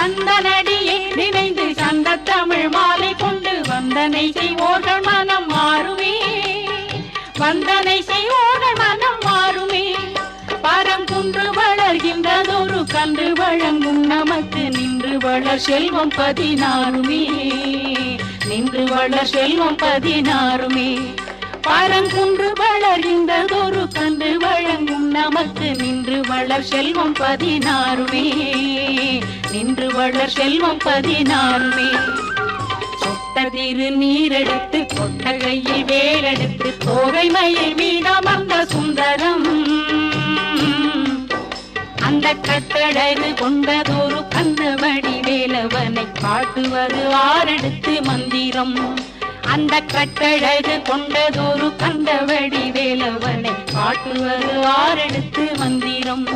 கந்தனடியை நினைந்து சந்த தமிழ் மாலை கொண்டு வந்தனை செய்வோர்கள் மனம் மாறுமே, வந்தனை செய்வோர்கள் மனம் மாறுமே. பரங்குன்று வளர்கின்றதொரு கன்று வழங்கும் நமக்கு நின்று வளர் செல்வம் 16மே, நின்று வளர் செல்வம் 16மே. பரங்குன்று வளர்கின்றதொரு கன்று வழங்கும் நமக்கு நின்று வளர் செல்வம் 16மே, நின்று வளர் செல்வம் 16மே. சொட்டதிரு நீரெடுத்து கொட்டகையில் வேலெடுத்து தோகை மயில் மீதமர்ந்த சுந்தரம், அந்த கட்டழகு கொண்டதொரு கந்தவடி வேலவனை காட்டுவது ஆரெடுத்து மந்திரம், அந்த கட்டழகு கொண்டதொரு கந்தவடி வேலவனை காட்டுவது ஆரெடுத்து மந்திரம்.